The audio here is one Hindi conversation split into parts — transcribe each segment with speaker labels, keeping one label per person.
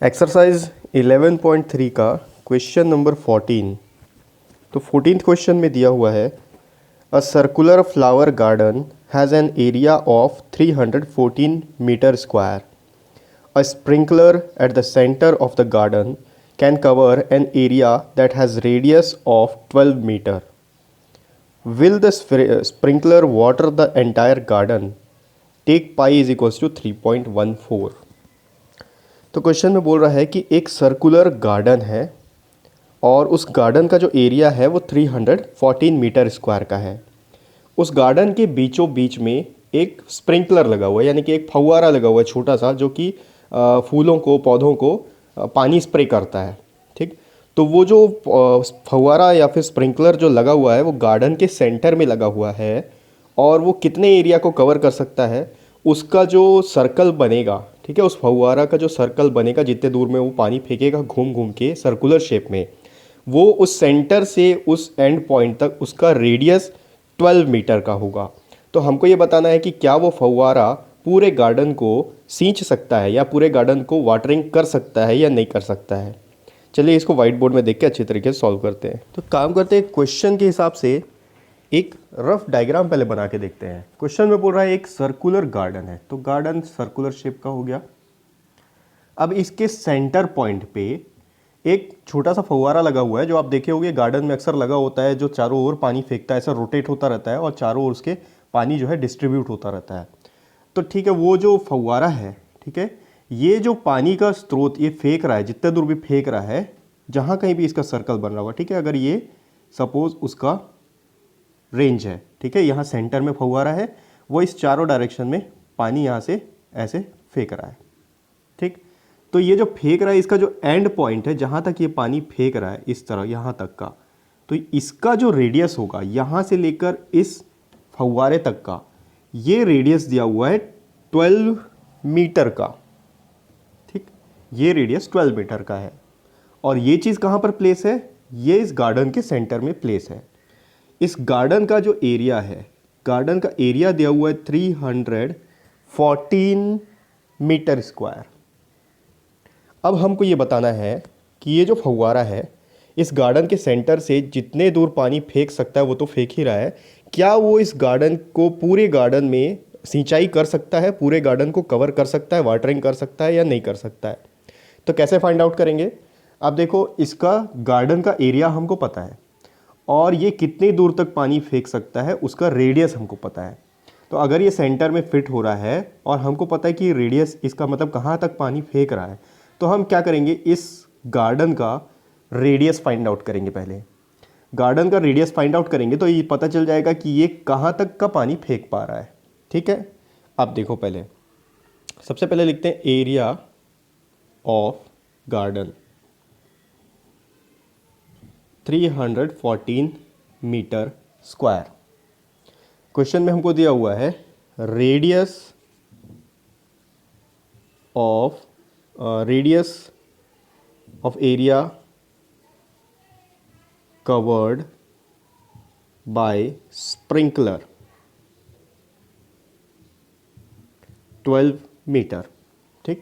Speaker 1: एक्सरसाइज 11.3 का क्वेश्चन नंबर 14। तो 14th क्वेश्चन में दिया हुआ है a circular flower garden has an area of 314 metre square. A sprinkler at the centre of the garden can cover an area that has radius of 12 metre. Will the sprinkler water the entire garden? Take pi is equals to 3.14। तो क्वेश्चन में बोल रहा है कि एक सर्कुलर गार्डन है और उस गार्डन का जो एरिया है वो 314 मीटर स्क्वायर का है। उस गार्डन के बीचों बीच में एक स्प्रिंकलर लगा हुआ है, यानी कि एक फव्वारा लगा हुआ है छोटा सा, जो कि फूलों को, पौधों को पानी स्प्रे करता है। ठीक, तो वो जो फव्वारा या फिर स्प्रिंकलर जो लगा हुआ है वो गार्डन के सेंटर में लगा हुआ है और वो कितने एरिया को कवर कर सकता है, उसका जो सर्कल बनेगा, ठीक है, उस फव्वारा का जो सर्कल बनेगा, जितने दूर में वो पानी फेंकेगा घूम घूम के सर्कुलर शेप में, वो उस सेंटर से उस एंड पॉइंट तक उसका रेडियस 12 मीटर का होगा। तो हमको ये बताना है कि क्या वो फव्वारा पूरे गार्डन को सींच सकता है या पूरे गार्डन को वाटरिंग कर सकता है या नहीं कर सकता है। चलिए इसको व्हाइट बोर्ड में देख के अच्छी तरीके से सॉल्व करते हैं। तो काम करते हैं, क्वेश्चन के हिसाब से एक रफ डायग्राम पहले बना के देखते हैं। क्वेश्चन में बोल रहा है एक सर्कुलर गार्डन है, तो गार्डन सर्कुलर शेप का हो गया। अब इसके सेंटर पॉइंट पे एक छोटा सा फव्वारा लगा हुआ है, जो आप देखे होंगे गार्डन में अक्सर लगा होता है, जो चारों ओर पानी फेंकता है, ऐसा रोटेट होता रहता है और चारों ओर उसके पानी जो है डिस्ट्रीब्यूट होता रहता है। तो ठीक है, वो जो फव्वारा है, ठीक है, ये जो पानी का स्रोत ये फेंक रहा है, जितने दूर भी फेंक रहा है, जहाँ कहीं भी इसका सर्कल बन रहा हुआ, ठीक है, अगर ये सपोज उसका रेंज है, ठीक है, यहाँ सेंटर में फव्वारा है, वो इस चारों डायरेक्शन में पानी यहाँ से ऐसे फेंक रहा है। ठीक, तो ये जो फेंक रहा है, इसका जो एंड पॉइंट है, जहाँ तक ये पानी फेंक रहा है इस तरह यहाँ तक का, तो इसका जो रेडियस होगा यहाँ से लेकर इस फव्वारे तक का, ये रेडियस दिया हुआ है 12 मीटर का। ठीक, ये रेडियस 12 मीटर का है और ये चीज़ कहाँ पर प्लेस है, ये इस गार्डन के सेंटर में प्लेस है। इस गार्डन का जो एरिया है, गार्डन का एरिया दिया हुआ है 314 मीटर स्क्वायर। अब हमको ये बताना है कि ये जो फव्वारा है इस गार्डन के सेंटर से जितने दूर पानी फेंक सकता है वो तो फेंक ही रहा है, क्या वो इस गार्डन को, पूरे गार्डन में सिंचाई कर सकता है, पूरे गार्डन को कवर कर सकता है, वाटरिंग कर सकता है या नहीं कर सकता है। तो कैसे फाइंड आउट करेंगे? अब देखो, इसका गार्डन का एरिया हमको पता है और ये कितनी दूर तक पानी फेंक सकता है उसका रेडियस हमको पता है। तो अगर ये सेंटर में फिट हो रहा है और हमको पता है कि रेडियस इसका मतलब कहाँ तक पानी फेंक रहा है, तो हम क्या करेंगे, इस गार्डन का रेडियस फाइंड आउट करेंगे। पहले गार्डन का रेडियस फाइंड आउट करेंगे तो ये पता चल जाएगा कि ये कहाँ तक का पानी फेंक पा रहा है। ठीक है, अब देखो, पहले सबसे पहले लिखते हैं area of garden 314 metre square. Question में हमको दिया हुआ है radius of area covered by sprinkler 12 metre. ठीक,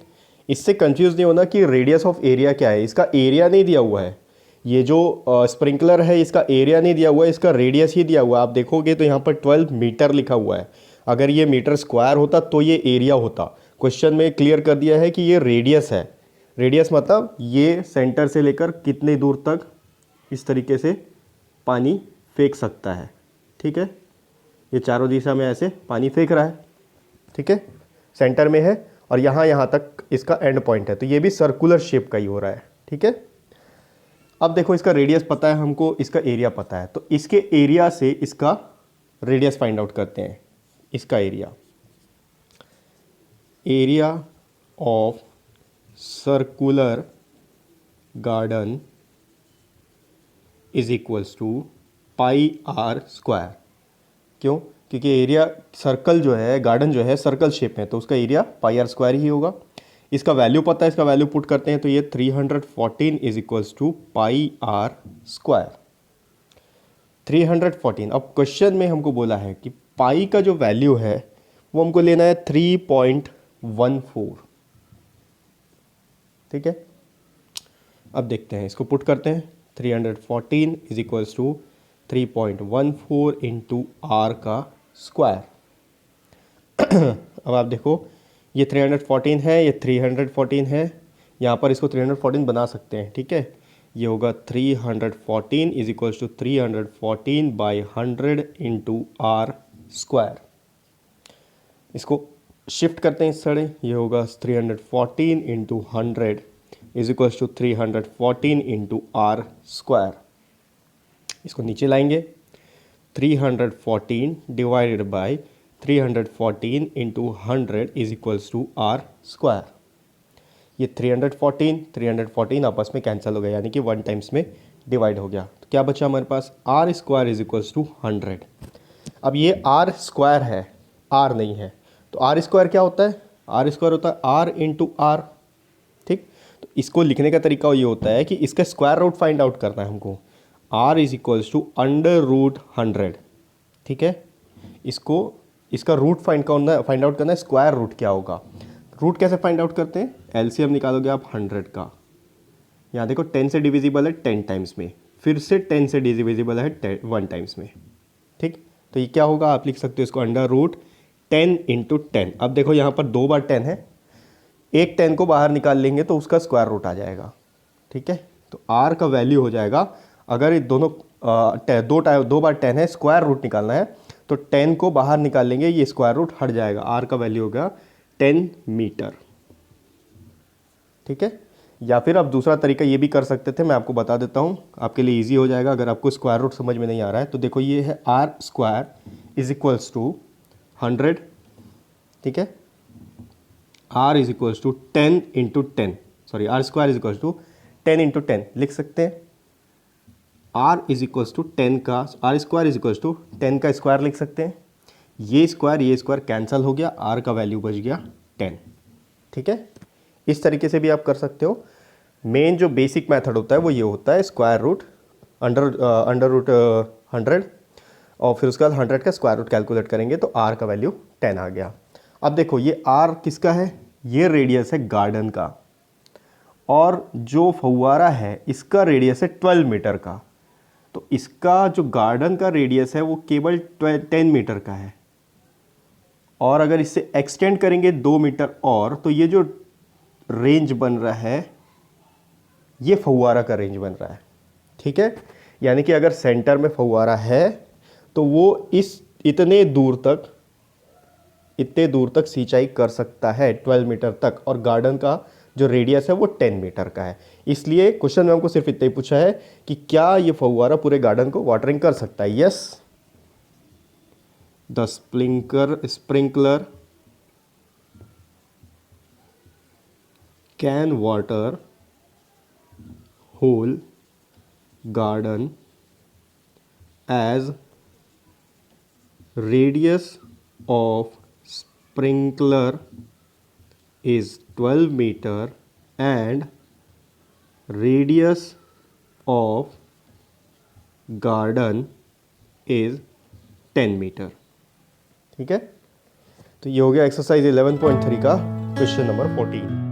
Speaker 1: इससे कंफ्यूज नहीं होना कि रेडियस ऑफ एरिया क्या है, इसका एरिया नहीं दिया हुआ है। ये जो स्प्रिंकलर है इसका एरिया नहीं दिया हुआ है, इसका रेडियस ही दिया हुआ है। आप देखोगे तो यहाँ पर 12 मीटर लिखा हुआ है। अगर ये मीटर स्क्वायर होता तो ये एरिया होता। क्वेश्चन में क्लियर कर दिया है कि ये रेडियस है। रेडियस मतलब ये सेंटर से लेकर कितने दूर तक इस तरीके से पानी फेंक सकता है। ठीक है, ये चारों दिशा में ऐसे पानी फेंक रहा है, ठीक है, सेंटर में है और यहाँ तक इसका एंड पॉइंट है, तो ये भी सर्कुलर शेप का ही हो रहा है। ठीक है, अब देखो, इसका रेडियस पता है हमको, इसका एरिया पता है, तो इसके एरिया से इसका रेडियस फाइंड आउट करते हैं। इसका area of circular garden is equals to pi r square. क्यों? क्योंकि एरिया, सर्कल जो है, गार्डन जो है सर्कल शेप में, तो उसका एरिया पाई आर स्क्वायर ही होगा। इसका वैल्यू पता है, इसका वैल्यू पुट करते हैं तो ये 314 is equals to pi r square 314। अब क्वेश्चन में हमको बोला है कि पाई का जो वैल्यू है वो हमको लेना है 3.14। ठीक है, अब देखते हैं, इसको पुट करते हैं। 314 is equals to 3.14 into r का स्क्वायर। अब आप देखो, ये 314 है, ये 314 है, यहाँ पर इसको 314 बना सकते हैं, ठीक है। ये होगा 314 is equals to 314 by 100 into r square. इसको शिफ्ट करते हैं इस साइड, ये होगा 314 into 100 is equals to 314 into r square. इसको नीचे लाएंगे, 314 divided by 314 into 100 is equals to r square. ये 314 आपस में कैंसिल हो गया, यानी कि 1 टाइम्स में डिवाइड हो गया। तो क्या बचा हमारे पास, R square is equals to 100। अब ये आर स्क्वायर है, आर नहीं है, तो आर स्क्वायर क्या होता है, आर स्क्वायर होता है आर इंटू आर, ठीक। तो इसको लिखने का तरीका ये होता है कि इसका स्क्वायर रूट फाइंड आउट करना है हमको। R is equals to under root 100, ठीक है। इसका रूट फाइंड आउट करना है, स्क्वायर रूट क्या होगा। रूट कैसे फाइंड आउट करते हैं, एलसीएम निकालोगे आप 100 का, यहाँ देखो 10 से डिविजिबल है 10 टाइम्स में, फिर से 10 से डिविजिबल है 1 टाइम्स में, ठीक। तो ये क्या होगा, आप लिख सकते हो इसको अंडर रूट 10 इंटू 10। अब देखो यहाँ पर 2 बार 10 है, एक 10 को बाहर निकाल लेंगे तो उसका स्क्वायर रूट आ जाएगा, ठीक है। तो आर का वैल्यू हो जाएगा, अगर ये दोनों 2 बार 10 है, स्क्वायर रूट निकालना है, तो 10 को बाहर निकाल लेंगे, ये स्क्वायर रूट हट जाएगा, आर का वैल्यू होगा 10 मीटर, ठीक है। या फिर आप दूसरा तरीका ये भी कर सकते थे, मैं आपको बता देता हूँ, आपके लिए इजी हो जाएगा अगर आपको स्क्वायर रूट समझ में नहीं आ रहा है। तो देखो, ये है r square is equals to 100, ठीक है। R is equals to 10 into 10, sorry, r square is equals to 10 into 10 लिख सकते हैं। आर इज इक्वल्स टू 10 का, r square is equals to 10 का स्क्वायर लिख सकते हैं। ये स्क्वायर कैंसिल हो गया, आर का वैल्यू बच गया 10, ठीक है। इस तरीके से भी आप कर सकते हो। मेन जो बेसिक मेथड होता है वो ये होता है, स्क्वायर रूट अंडर रूट 100, और फिर उसके बाद 100 का स्क्वायर रूट कैलकुलेट करेंगे तो आर का वैल्यू 10 आ गया। अब देखो, ये आर किसका है, ये रेडियस है गार्डन का, और जो फव्वारा है इसका रेडियस है 12 मीटर का। तो इसका जो गार्डन का रेडियस है वो केवल 10 मीटर का है, और अगर इससे एक्सटेंड करेंगे 2 मीटर और, तो ये जो रेंज बन रहा है ये फव्वारा का रेंज बन रहा है, ठीक है। यानी कि अगर सेंटर में फव्वारा है तो वो इतने दूर तक सिंचाई कर सकता है 12 मीटर तक, और गार्डन का जो रेडियस है वो 10 मीटर का है। इसलिए क्वेश्चन में हमको सिर्फ इतना ही पूछा है कि क्या ये फव्वारा पूरे गार्डन को वाटरिंग कर सकता है। Yes, the sprinkler can water whole garden as radius of sprinkler is 12 meter and radius of garden is 10 metre, ठीक है। तो ये हो गया एक्सरसाइज 11.3 का क्वेश्चन नंबर 14।